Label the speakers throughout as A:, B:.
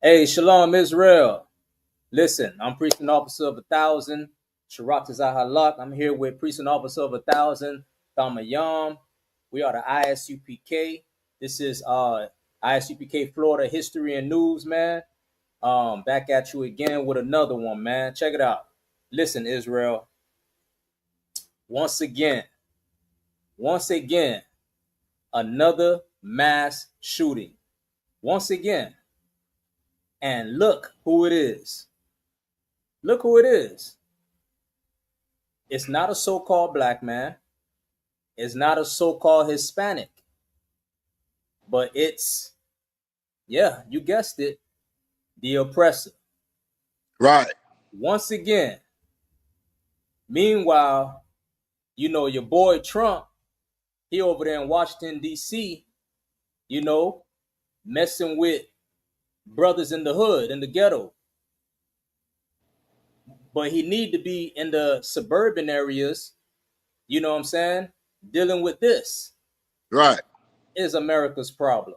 A: Hey, Shalom Israel. Listen, I'm Priest and Officer of 1,000. Sharat Zahalak. I'm here with Priest and Officer of 1,000, Thamayam. We are the ISUPK. This is ISUPK Florida History and News, man. Back at you again with another one, man. Check it out. Listen, Israel. Once again, another mass shooting. Once again. And look who it is. Look who it is. It's not a so-called black man. It's not a so-called Hispanic. But it's, yeah, you guessed it, the oppressor.
B: Right.
A: Once again. Meanwhile, you know, your boy Trump, he over there in Washington, D.C., you know, messing with brothers in the hood, in the ghetto. But he need to be in the suburban areas, you know what I'm saying, dealing with this.
B: Right.
A: Is America's problem.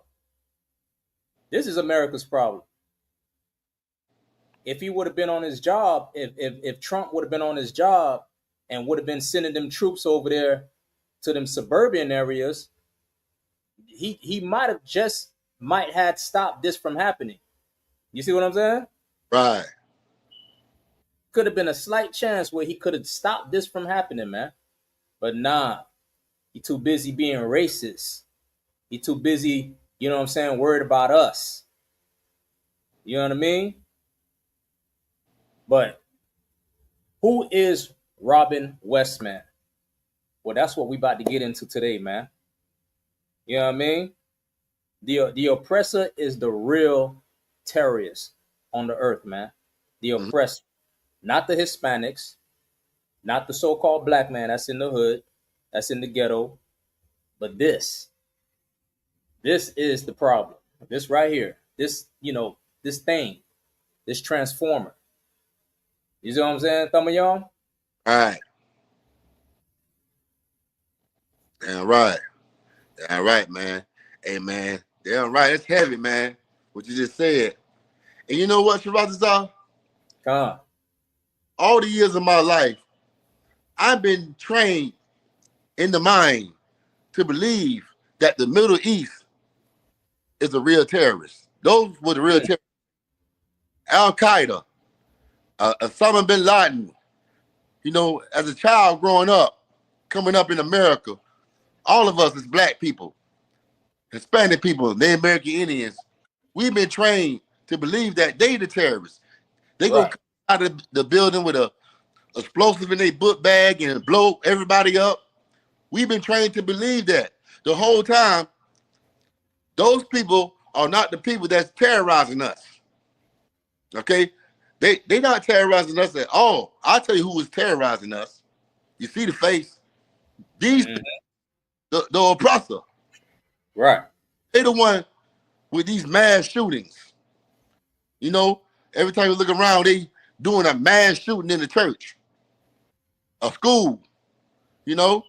A: This is America's problem. If he would have been on his job, if Trump would have been on his job and would have been sending them troops over there to them suburban areas, he might had stopped this from happening. You see what I'm saying?
B: Right.
A: Could have been a slight chance where he could have stopped this from happening, man. But nah, he too busy being racist. He too busy, you know what I'm saying, worried about us. You know what I mean? But who is Robin Westman? Well, that's what we about to get into today, man. You know what I mean? The oppressor is the real terrorist on the earth, man. The oppressor, not the Hispanics, not the so-called black man that's in the hood, that's in the ghetto, but this is the problem. This right here, this, you know, this thing, this transformer. You see what I'm saying, Thamayam?
B: Right. Damn right. Damn right, man. Hey, man. Damn right. It's heavy, man. What you just said. And you know what, Sharazazar?
A: Come on.
B: All the years of my life, I've been trained in the mind to believe that the Middle East is a real terrorist. Those were the real terrorists. Al Qaeda, Osama bin Laden. You know, as a child growing up, coming up in America, all of us as black people, Hispanic people, Native American Indians, we've been trained to believe that they the terrorists. They gonna come out of the building with a explosive in their book bag and blow everybody up. We've been trained to believe that the whole time. Those people are not the people that's terrorizing us. Okay, they not terrorizing us at all. I'll tell you who was terrorizing us. You see the face. These the oppressor.
A: Right.
B: They the one with these mass shootings. You know, every time you look around, they doing a mass shooting in the church, a school. You know,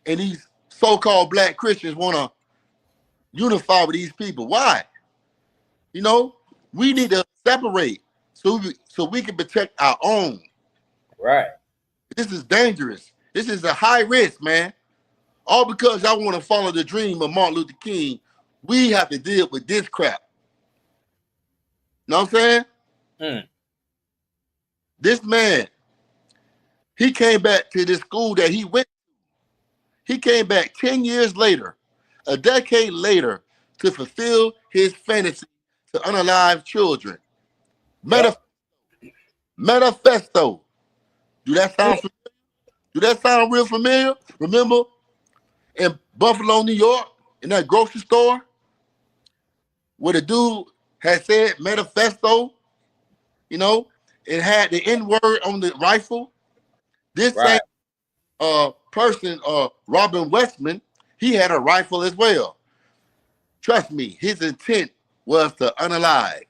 B: and these so-called black Christians want to unify with these people. Why? You know, we need to separate so we can protect our own.
A: Right.
B: This is dangerous. This is a high risk, man. All because y'all want to follow the dream of Martin Luther King, we have to deal with this crap. Know what I'm saying? This man, he came back to this school that he went to. He came back 10 years later, a decade later, to fulfill his fantasy to unalive children. Manifesto. Do that sound familiar? Do that sound real familiar? Remember in Buffalo, New York, in that grocery store, where the dude had said manifesto, you know, it had the N-word on the rifle. This same person, Robin Westman, he had a rifle as well. Trust me, his intent was to unalive.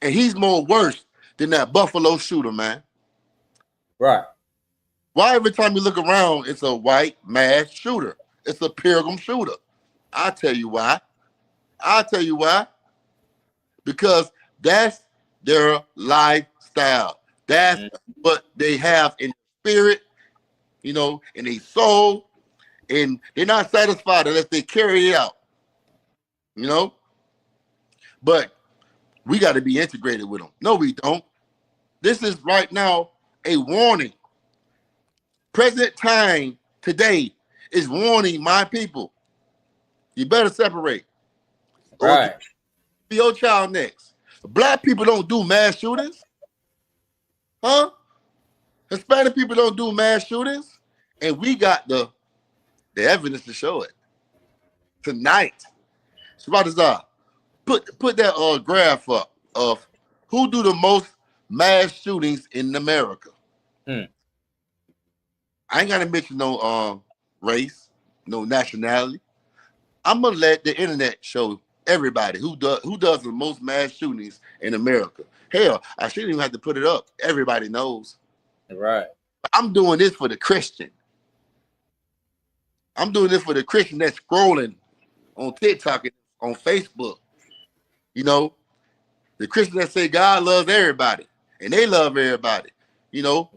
B: And he's more worse than that Buffalo shooter, man.
A: Right.
B: Why every time you look around, it's a white mass shooter? It's a pilgrim shooter. I'll tell you why. because that's their lifestyle. That's what they have in spirit, you know, in their soul, and they're not satisfied unless they carry it out, you know. But we got to be integrated with them. No, we don't. This is right now a warning. Present time today is warning my people. You better separate, or
A: Right.
B: be your child next. Black people don't do mass shootings, huh? Hispanic people don't do mass shootings, and we got the evidence to show it tonight. Shabbatazar, put that graph up of who do the most mass shootings in America.
A: Hmm.
B: I ain't gotta mention no race, no nationality. I'm gonna let the internet show everybody who does the most mass shootings in America. Hell, I shouldn't even have to put it up. Everybody knows.
A: Right.
B: I'm doing this for the Christian. I'm doing this for the Christian that's scrolling on TikTok and on Facebook. You know, the Christians that say God loves everybody and they love everybody. You know,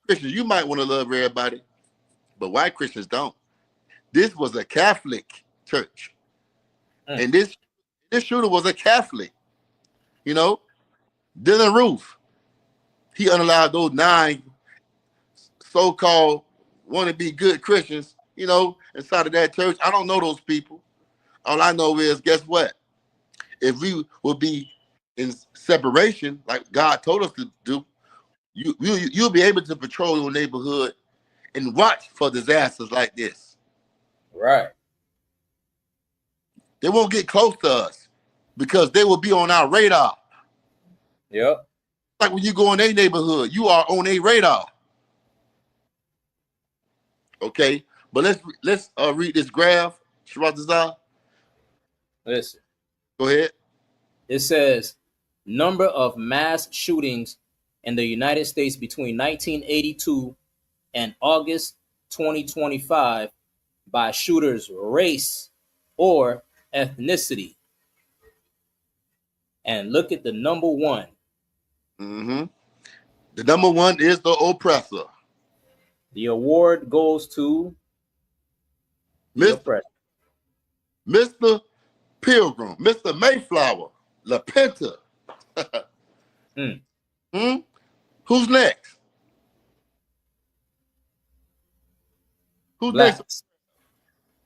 B: Christians, you might want to love everybody, but white Christians don't. This was a Catholic church. And this shooter was a Catholic. You know, Dylan Roof, he unallowed those 9 so-called wanna-be good Christians, you know, inside of that church. I don't know those people. All I know is, guess what? If we will be in separation, like God told us to do, you'll be able to patrol your neighborhood and watch for disasters like this.
A: Right.
B: They won't get close to us because they will be on our radar.
A: Yep.
B: Like when you go in their neighborhood, you are on their radar. Okay, but let's read this graph, Shratazar.
A: Listen.
B: Go ahead.
A: It says number of mass shootings in the United States between 1982 and August 2025 by shooters' race or ethnicity. And look at the number one.
B: Mm-hmm. The number one is the oppressor.
A: The award goes to the oppressor.
B: Mr. Pilgrim, Mr. Mayflower, La Penta. Who's next? Who's
A: Blacks.
B: next?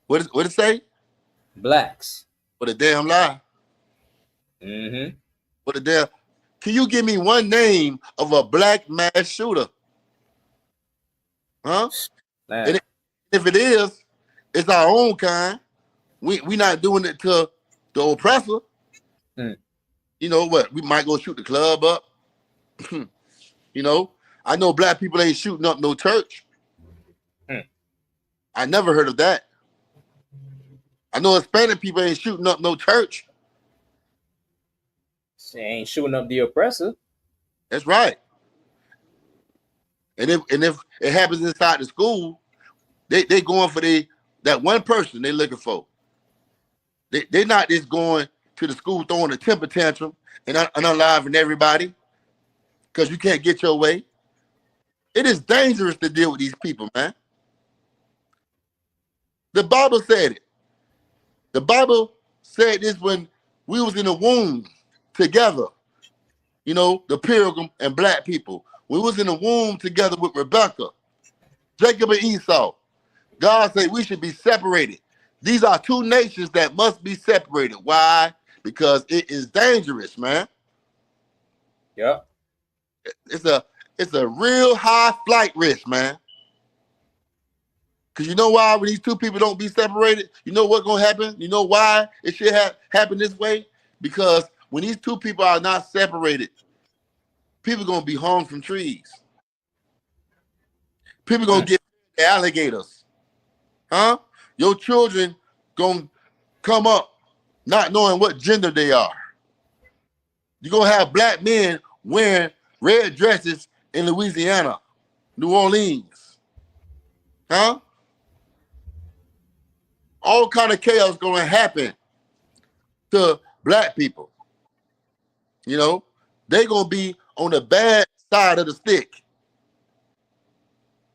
B: What it say?
A: Blacks.
B: What a damn lie.
A: Mm-hmm.
B: What a damn. Can you give me one name of a black mass shooter? Huh? And if it is, it's our own kind. We not doing it to the oppressor. You know what? We might go shoot the club up. You know, I know black people ain't shooting up no church. I never heard of that. I know Hispanic people ain't shooting up no church.
A: They ain't shooting up the oppressor.
B: That's right. And if it happens inside the school, they going for that one person they looking for. They're not just going to the school throwing a temper tantrum and unaliving everybody because you can't get your way. It is dangerous to deal with these people, man. The Bible said it. The Bible said this when we was in the womb together. You know, the Pilgrim and black people. We was in the womb together with Rebecca, Jacob and Esau. God said we should be separated. These are 2 nations that must be separated. Why? Because it is dangerous, man.
A: Yep.
B: It's a real high flight risk, man. Because you know why when these 2 people don't be separated, you know what's going to happen? You know why it should happen this way? Because when these 2 people are not separated, people going to be hung from trees. People going to get alligators. Huh? Your children going to come up not knowing what gender they are. You're going to have black men wearing red dresses in Louisiana, New Orleans. Huh? All kind of chaos going to happen to black people. You know, they gonna be on the bad side of the stick.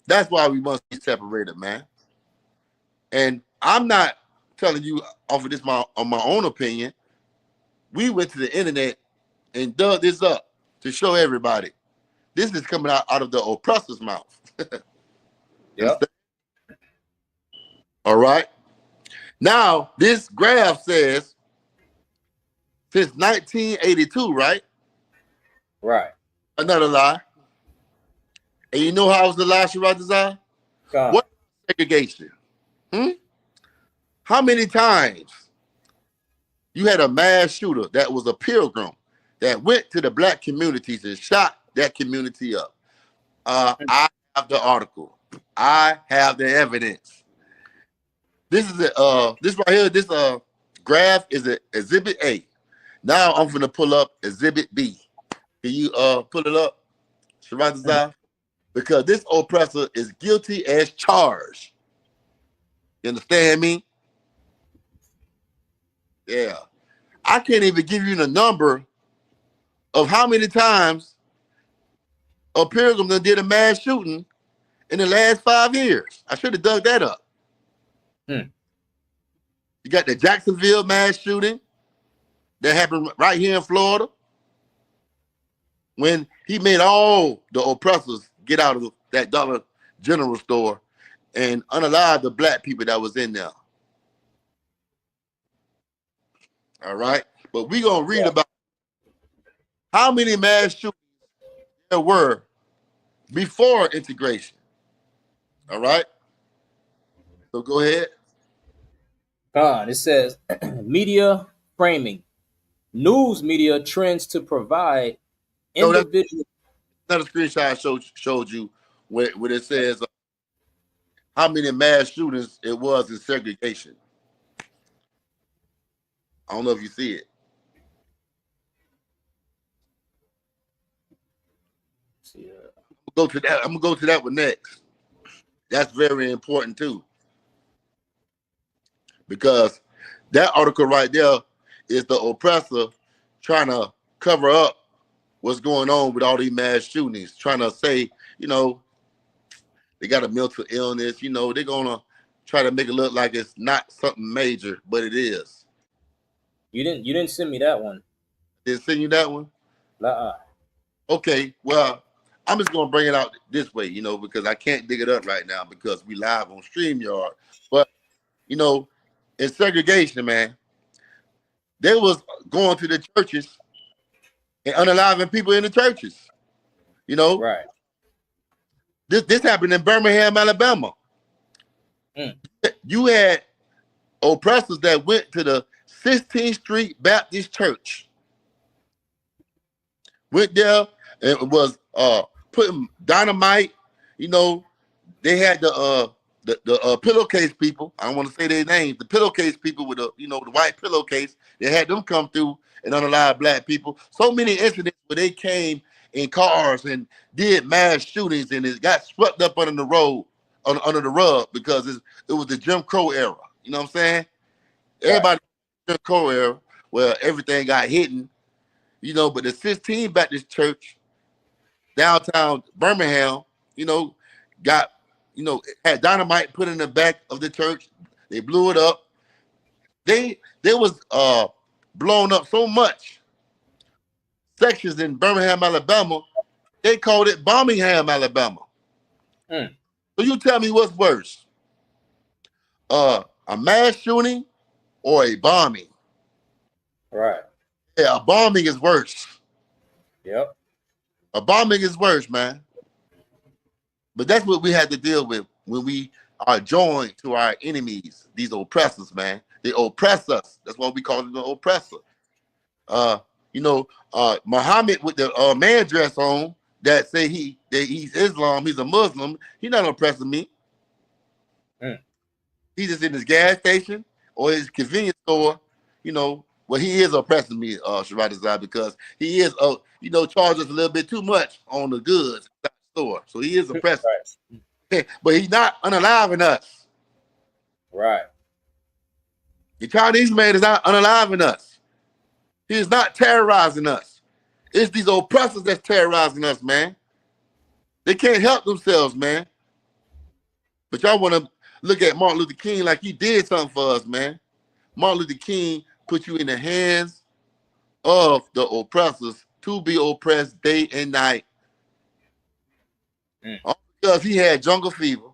B: That's why we must be separated, man. And I'm not telling you off of this on my own opinion. We went to the internet and dug this up to show everybody. This is coming out of the oppressor's mouth.
A: Yep.
B: All right. Now, this graph says since 1982, right?
A: Right.
B: Another lie. And you know how it was the lie, Sharatazar? What segregation? How many times you had a mass shooter that was a pilgrim that went to the black communities and shot that community up? I have the article. I have the evidence. This is this right here. This graph is Exhibit A. Now I'm gonna pull up Exhibit B. Can you pull it up, Sharatazar? Because this oppressor is guilty as charged. You understand me? Yeah. I can't even give you the number of how many times a pilgrim that did a mass shooting in the last 5 years. I should have dug that up. You got the Jacksonville mass shooting that happened right here in Florida when he made all the oppressors get out of that Dollar General store and unalive the black people that was in there. All right. But we're going to read about how many mass shootings there were before integration. All right. So go ahead.
A: It says media framing. News media trends to provide individual.
B: Another screenshot I showed you where it says how many mass shootings it was in segregation. I don't know if you see it. I'm gonna go to that one next. That's very important too. Because that article right there is the oppressor trying to cover up what's going on with all these mass shootings, trying to say, you know, they got a mental illness, you know, they're gonna try to make it look like it's not something major, but it is.
A: You didn't send me that one.
B: Didn't send you that one?
A: Uh-uh.
B: Okay, well, I'm just gonna bring it out this way, you know, because I can't dig it up right now because we live on StreamYard. But you know, in segregation, man, they was going to the churches and unaliving people in the churches. You know,
A: right.
B: This happened in Birmingham, Alabama. You had oppressors that went to the 16th Street Baptist Church. Went there and was putting dynamite. You know, they had the pillowcase people. I don't want to say their names. The pillowcase people with the white pillowcase. They had them come through and unalive black people. So many incidents where they came in cars and did mass shootings, and it got swept up under the road, under the rug, because it was the Jim Crow era. You know what I'm saying? Everybody Jim Crow era where everything got hidden. You know, but the 16 Baptist Church downtown Birmingham, you know, got, you know, had dynamite put in the back of the church. They blew it up. They was blown up so much. Sections in Birmingham, Alabama, they called it Birmingham, Alabama. So you tell me what's worse, a mass shooting or a bombing?
A: Right.
B: Yeah, a bombing is worse.
A: Yep.
B: A bombing is worse, man. But that's what we had to deal with when we are joined to our enemies, these oppressors, man. They oppress us. That's why we call them the oppressor. You know, Muhammad with the man dress on that say he's Islam, he's a Muslim. He's not oppressing me. He's just in his gas station or his convenience store, you know. Well, he is oppressing me, Sharatazar, because he is, you know, charges a little bit too much on the goods at the store. So he is oppressing. Right. But he's not unaliving us.
A: Right.
B: The Chinese man is not unaliving us. He is not terrorizing us. It's these oppressors that's terrorizing us, man. They can't help themselves, man. But y'all want to look at Martin Luther King like he did something for us, man. Martin Luther King put you in the hands of the oppressors to be oppressed day and night. All because he had jungle fever,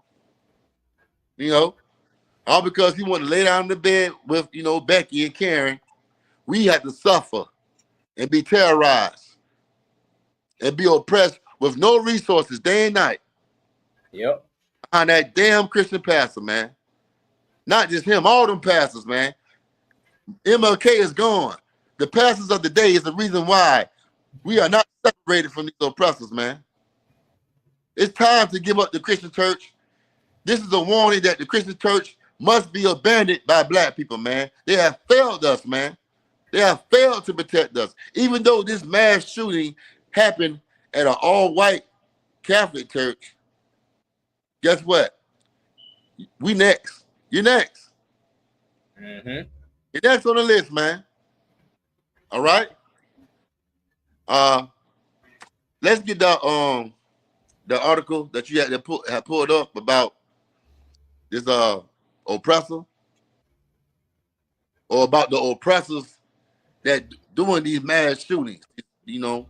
B: you know, all because he wanted to lay down in the bed with, you know, Becky and Karen. We had to suffer and be terrorized and be oppressed with no resources day and night.
A: Yep.
B: Behind that damn Christian pastor, man. Not just him, all them pastors, man. MLK is gone. The pastors of the day is the reason why we are not separated from these oppressors, man. It's time to give up the Christian church. This is a warning that the Christian church must be abandoned by black people, man. They have failed us, man. They have failed to protect us. Even though this mass shooting happened at an all-white Catholic church, guess what? We next. You're next.
A: Mm-hmm.
B: You're next on the list, man. All right? Let's get the article that you had pulled up about this oppressor, or about the oppressors that doing these mass shootings. You know,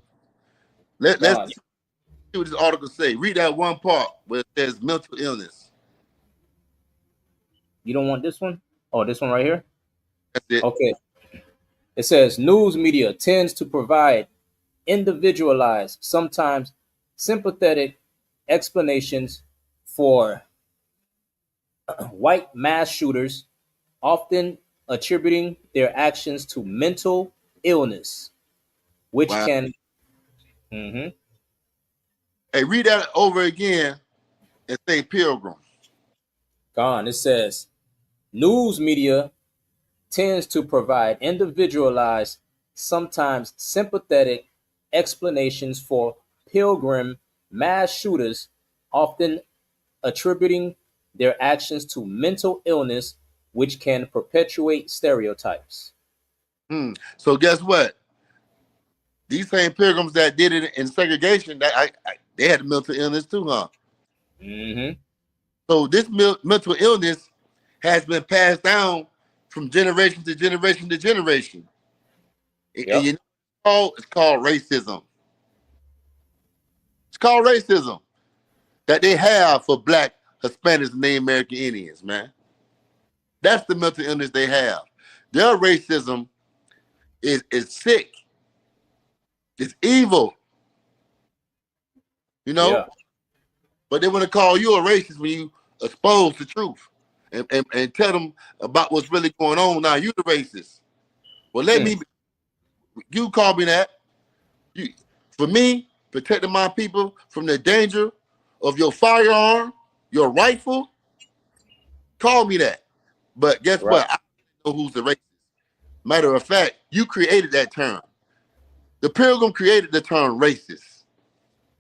B: let's see what this article say. Read that one part where it says mental illness.
A: You don't want this one? Oh, this one right here?
B: That's it.
A: Okay. It says news media tends to provide individualized, sometimes sympathetic explanations for white mass shooters, often attributing their actions to mental illness, which
B: Wow.
A: can. Mm-hmm.
B: Hey, read that over again and say pilgrim.
A: Gone. It says news media tends to provide individualized, sometimes sympathetic explanations for pilgrim mass shooters, often attributing their actions to mental illness, which can perpetuate stereotypes.
B: So guess what? These same pilgrims that did it in segregation, they had mental illness too, huh?
A: Mm-hmm.
B: So this mental illness has been passed down from generation to generation to generation. And
A: Yep.
B: you know, it's called racism. It's called racism that they have for black, Hispanics, and Native American Indians, man. That's the mental illness they have. Their racism is sick. It's evil. You know?
A: Yeah.
B: But they want to call you a racist when you expose the truth and tell them about what's really going on. Now you the racist. Well, you call me that. For me, protecting my people from the danger of your firearm, your rifle, call me that. But guess what? I don't know who's the racist. Matter of fact, you created that term. The Pilgrim created the term racist.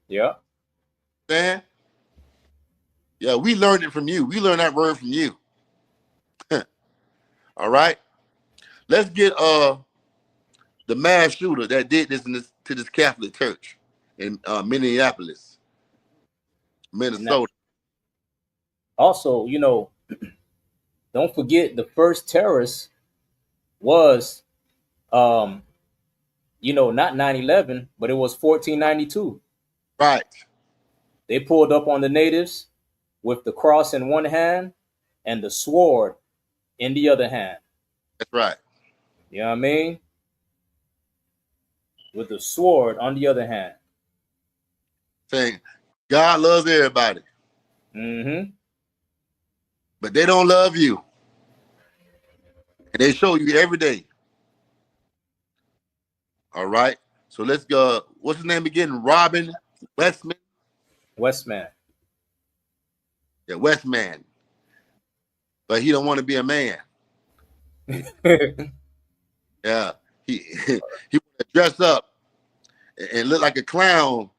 A: Yeah.
B: Man. Yeah, we learned it from you. We learned that word from you. All right. Let's get the mass shooter that did this to this Catholic church in Minneapolis, Minnesota.
A: Also, don't forget the first terrorist was, not 9/11, but it was 1492.
B: Right.
A: They pulled up on the natives with the cross in one hand and the sword in the other hand.
B: That's right.
A: You know what I mean? With the sword on the other hand.
B: Saying God loves everybody.
A: Mm-hmm.
B: But they don't love you. And they show you every day. All right. So let's go. What's his name again? Robin Westman?
A: Westman.
B: Yeah, Westman. But he don't want to be a man. Yeah. He want to dress up and look like a clown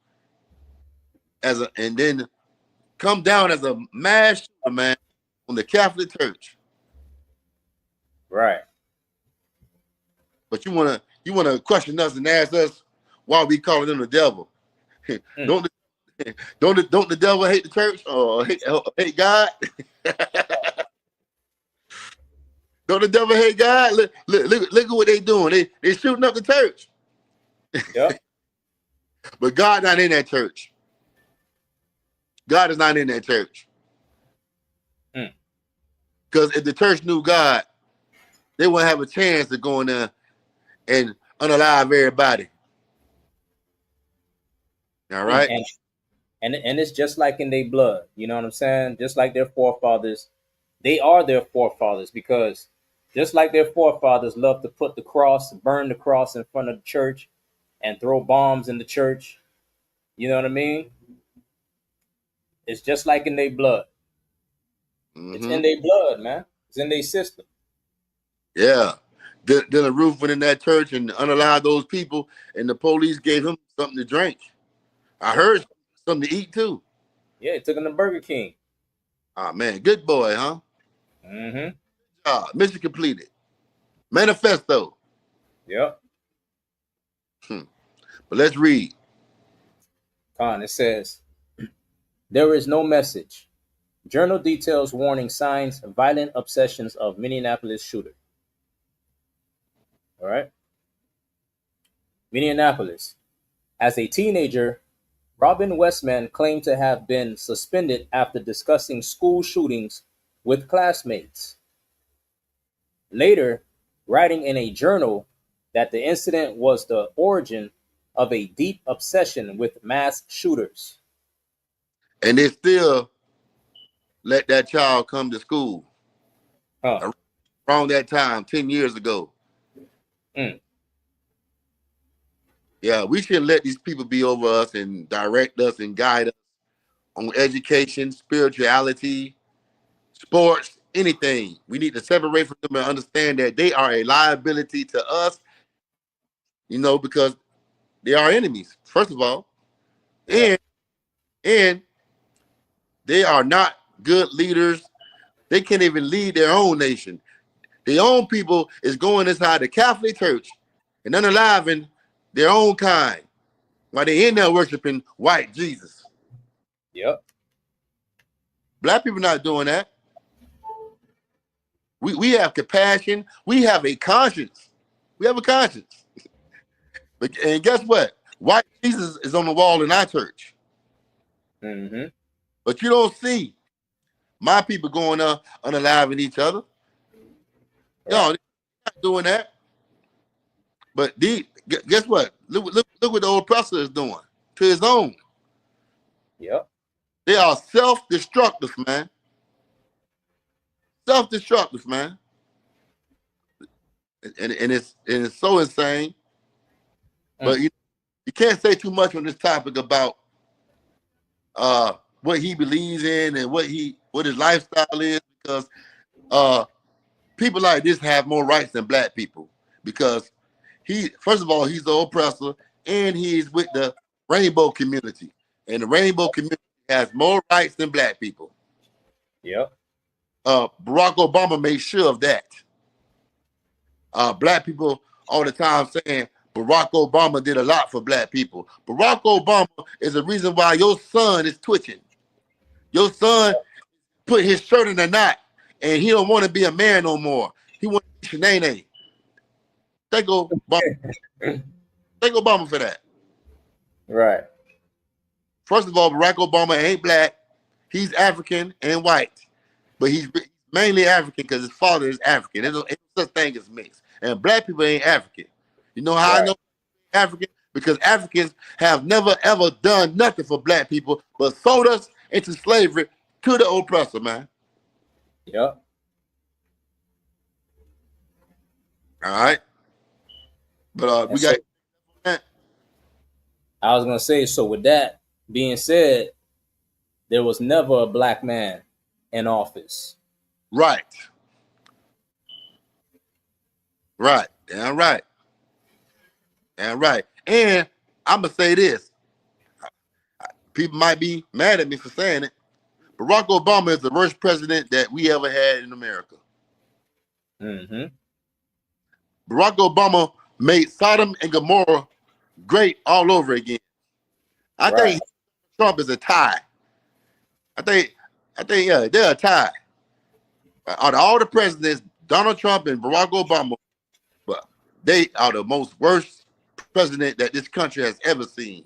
B: and then come down as a mass shooter, man, on the Catholic Church.
A: Right.
B: But you wanna question us and ask us why we calling them the devil? Don't don't the devil hate the church or hate God? Don't the devil hate God? Look at what they doing. They shooting up the church.
A: Yep.
B: But God not in that church. God is not in that church. Because if the church knew God, they wouldn't have a chance to go in there and unalive everybody. All right?
A: And it's just like in their blood. You know what I'm saying? Just like their forefathers, they are their forefathers, because just like their forefathers love to put the cross, burn the cross in front of the church and throw bombs in the church. You know what I mean? It's just like in their blood. It's in their blood, man. It's in their system.
B: Yeah. Then the roof went in that church and unalived those people, and the police gave him something to drink. I heard something to eat too.
A: Yeah, it took him to Burger King.
B: Ah, man, good boy, huh? Mission completed. Manifesto.
A: Yep.
B: But let's read.
A: It says, there is no message. Journal details warning signs, violent obsessions of Minneapolis shooter. All right. Minneapolis. As a teenager, Robin Westman claimed to have been suspended after discussing school shootings with classmates. Later, writing in a journal that the incident was the origin of a deep obsession with mass shooters.
B: And they still let that child come to school. Around that time, 10 years ago. Yeah, we shouldn't let these people be over us and direct us and guide us on education, spirituality, sports, anything. We need to separate from them and understand that they are a liability to us, because they are enemies, first of all. Yeah. And they are not good leaders. They can't even lead their own nation. Their own people is going inside the Catholic Church and unaliving their own kind while they're in there worshiping white Jesus.
A: Yep.
B: Black people not doing that. We have compassion. We have a conscience. We have a conscience. And guess what? White Jesus is on the wall in our church. But you don't see my people going up unaliving each other. Right. No, they're not doing that. But guess what? Look what the Oppressor is doing to his own.
A: Yep.
B: They are self-destructive, man. Self-destructive, man. And it's so insane. But you can't say too much on this topic about what he believes in and what his lifestyle is, because people like this have more rights than black people, because first of all, he's the oppressor, and he's with the rainbow community. And the rainbow community has more rights than black people.
A: Yep.
B: Barack Obama made sure of that. Black people all the time saying Barack Obama did a lot for black people. Barack Obama is the reason why your son is twitching. Your son put his shirt in a knot, and he don't want to be a man no more. He wants to be Shanae. Thank Obama. Thank Obama for that.
A: Right.
B: First of all, Barack Obama ain't black. He's African and white. But he's mainly African because his father is African. There's no such thing as mixed. And black people ain't African. You know how I know African? Because Africans have never, ever done nothing for black people but sold us into slavery to the oppressor, man.
A: Yep.
B: All right. But we got...
A: I was going to say, so with that being said, there was never a black man in office.
B: Right. Right. Damn right. Damn right. And I'm going to say this. People might be mad at me for saying it. Barack Obama is the worst president that we ever had in America. Barack Obama made Sodom and Gomorrah great all over again. I
A: Right.
B: think Trump is a tie. I think, yeah, they're a tie. Out of all the presidents, Donald Trump and Barack Obama, but they are the most worst president that this country has ever seen.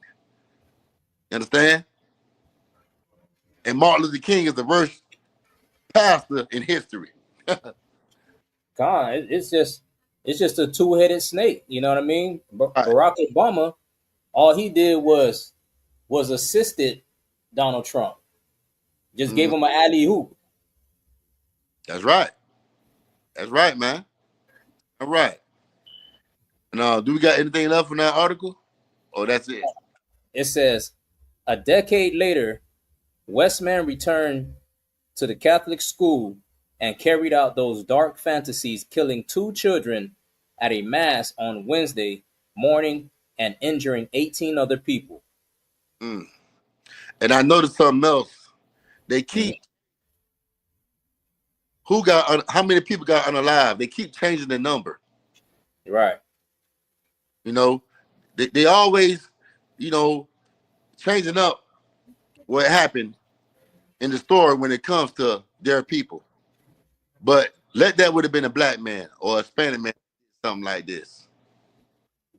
B: You understand? And Martin Luther King is the worst pastor in history.
A: God, it's just a two-headed snake. You know what I mean?
B: Right.
A: Barack Obama, all he did was assisted Donald Trump. Just gave him an alley hoop.
B: That's right. That's right, man. All right. And do we got anything left from that article? Oh, that's it.
A: It says, a decade later, Westman returned to the Catholic school and carried out those dark fantasies, killing 2 children at a mass on Wednesday morning and injuring 18 other people.
B: And I noticed something else. They keep how many people got unalive. They keep changing the number.
A: Right.
B: You know, they always, changing up what happened in the story when it comes to their people. But that would have been a black man or a Hispanic man, something like this.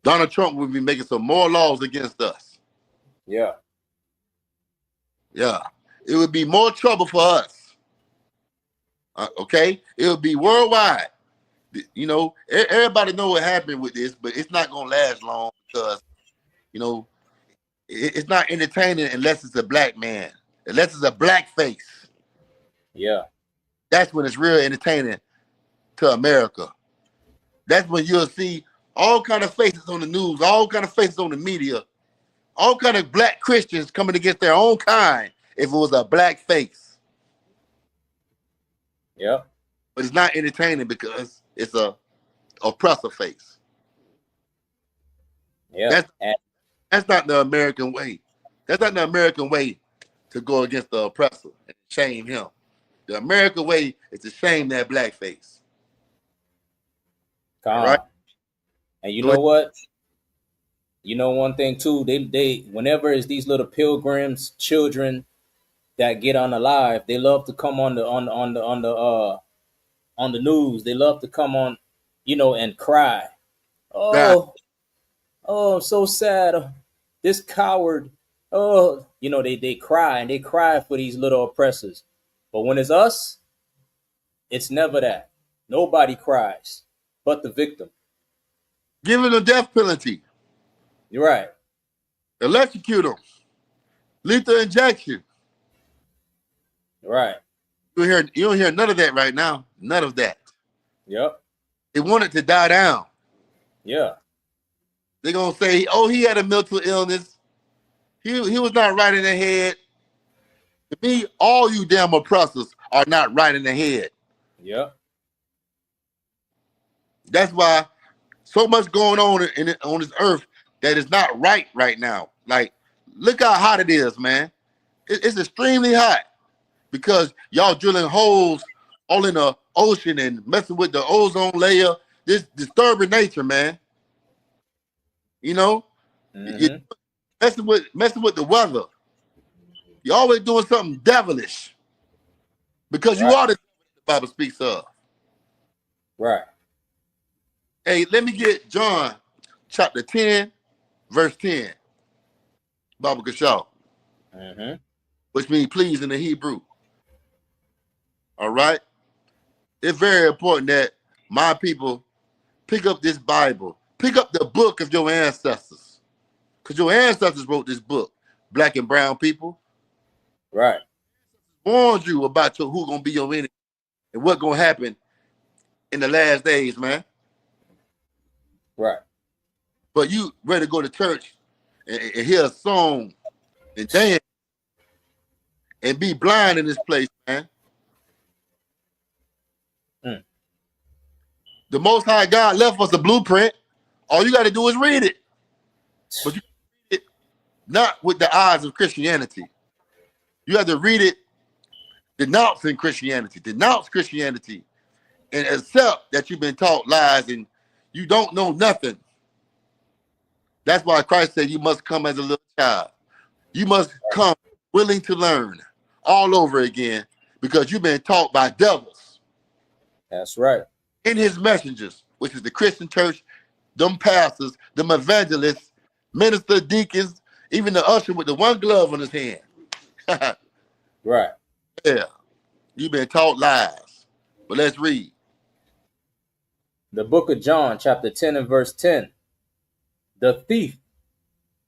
B: Donald Trump would be making some more laws against us.
A: Yeah.
B: Yeah. It would be more trouble for us. Okay? It would be worldwide. Everybody know what happened with this, but it's not going to last long because, it's not entertaining unless it's a black man, unless it's a black face.
A: Yeah.
B: That's when it's real entertaining to America. That's when you'll see all kind of faces on the news, all kind of faces on the media, all kind of black Christians coming against their own kind if it was a black face.
A: Yeah.
B: But it's not entertaining because it's a oppressor face.
A: Yeah.
B: That's not the American way. That's not the American way to go against the oppressor and shame him. The American way is to shame that black face.
A: All right. And you know what? You know one thing too. They whenever it's these little pilgrims, children that get unalive, they love to come on the news. They love to come on, and cry. Oh, I'm so sad. This coward. Oh, they cry and they cry for these little oppressors. But when it's us, it's never that. Nobody cries but the victim.
B: Give him the death penalty.
A: You're right.
B: Electrocute them. Lethal injection.
A: Right.
B: You don't hear none of that right now. None of that.
A: Yep.
B: They want it to die down.
A: Yeah.
B: They're going to say, oh, he had a mental illness. He was not right in the head. To me, all you damn oppressors are not right in the head.
A: Yep.
B: That's why so much going on on this earth that is not right now. Like, look how hot it is, man. It's extremely hot because y'all drilling holes all in the ocean and messing with the ozone layer. This disturbing nature, man. You're messing with the weather. You're always doing something devilish because you are the Bible speaks of.
A: Right.
B: Hey, let me get John chapter 10, verse 10. Baba Kashaw. Which means please in the Hebrew. All right? It's very important that my people pick up this Bible. Pick up the book of your ancestors. Because your ancestors wrote this book. Black and brown people.
A: Right.
B: Warned you about who's going to be your enemy and what's going to happen in the last days, man.
A: Right.
B: But you ready to go to church and hear a song and dance and be blind in this place, man. The Most High God left us a blueprint. All you got to do is read it. But you read it not with the eyes of Christianity. You have to read it denouncing Christianity. Denounce Christianity and accept that you've been taught lies and you don't know nothing. That's why Christ said you must come as a little child. You must come willing to learn all over again because you've been taught by devils.
A: That's right.
B: In his messengers, which is the Christian church, them pastors, them evangelists, minister, deacons, even the usher with the one glove on his hand.
A: Right.
B: Yeah, you've been taught lies. But let's read.
A: The book of John, chapter 10 and verse 10. The thief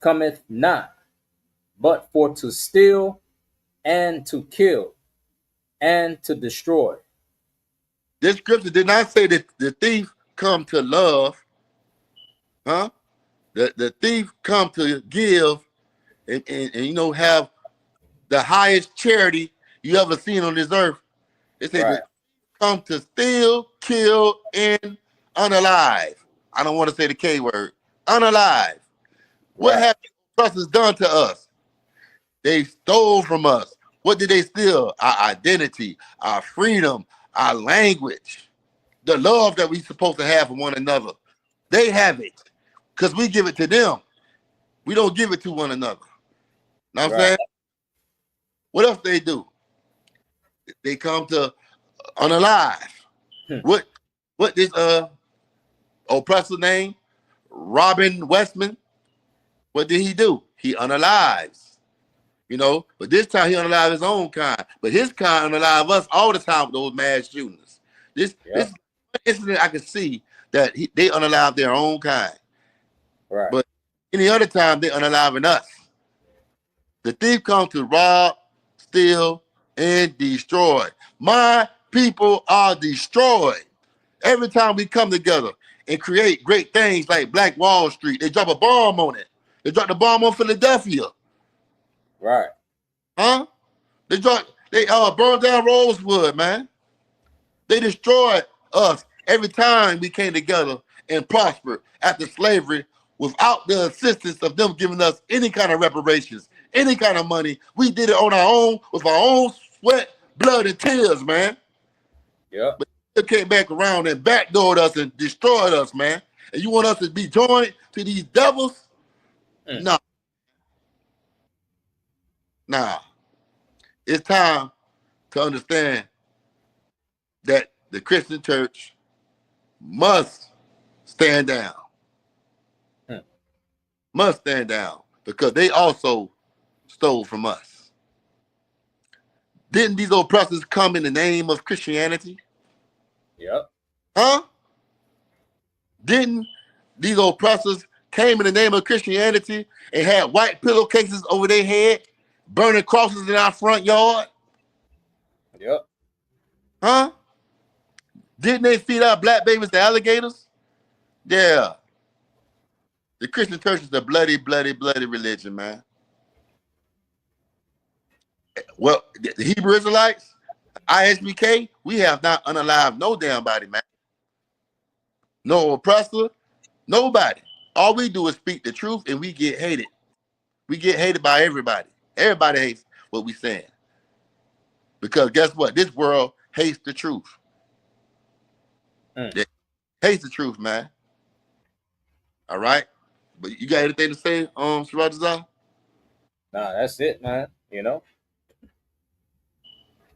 A: cometh not, but for to steal and to kill and to destroy.
B: This scripture did not say that the thief come to love. Huh? The thief come to give and you know, have the highest charity you ever seen on this earth. It said
A: Right.
B: the come to steal, kill, and unalive. I don't want to say the K word. Unalive. What
A: Right.
B: have the oppressors done to us? They stole from us. What did they steal? Our identity, our freedom, our language, the love that we're supposed to have for one another. They have it because we give it to them. We don't give it to one another. Know what I'm
A: Right.
B: saying? What else they do? They come to unalive. What this oppressor name? Robin Westman. What did he do? He unalives. You know, but this time he unalive his own kind. But his kind unalive us all the time with those mass shootings. This incident I can see that they unalive their own kind.
A: Right.
B: But any other time they unaliving us. The thief comes to rob, steal, and destroy. My people are destroyed. Every time we come together and create great things like Black Wall Street, they drop a bomb on it. They dropped the bomb on Philadelphia.
A: Right.
B: Huh? They burned down Rosewood, man. They destroyed us every time we came together and prospered after slavery without the assistance of them giving us any kind of reparations, any kind of money. We did it on our own with our own sweat, blood, and tears, man.
A: Yeah.
B: But they came back around and backdoored us and destroyed us, man. And you want us to be joined to these devils? No. Nah. It's time to understand that the Christian church must stand down. Must stand down because they also stole from us. Didn't these oppressors come in the name of Christianity?
A: Yep.
B: Huh? Didn't these oppressors came in the name of Christianity and had white pillowcases over their head, burning crosses in our front yard?
A: Yep.
B: Huh? Didn't they feed our black babies to alligators? Yeah. The Christian church is a bloody, bloody, bloody religion, man. Well, the Hebrew Israelites, ISBK, we have not unalived no damn body, man. No oppressor, nobody. All we do is speak the truth and we get hated. We get hated by everybody. Everybody hates what we saying. Because guess what? This world hates the truth. They hates the truth, man. All right? But you got anything to say, Sirajazar?
A: Nah, that's it, man. You know?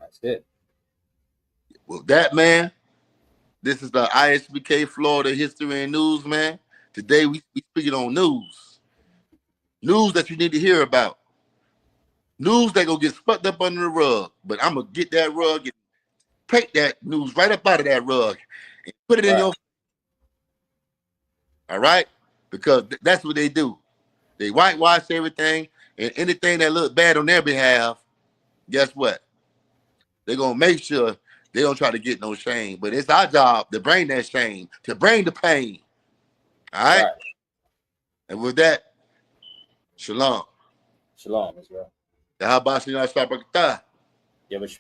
A: That's it.
B: Well, that, man, this is the ISBK Florida History and News, man. Today we speaking on news. News that you need to hear about. News that gonna get swept up under the rug. But I'm gonna get that rug and take that news right up out of that rug and put it in your. All right? Because that's what they do. They whitewash everything, and anything that looks bad on their behalf, guess what? They're gonna make sure they don't try to get no shame. But it's our job to bring that shame, to bring the pain. All right? And with that, shalom.
A: Shalom, Israel.
B: How about you not stop?
A: Yeah, but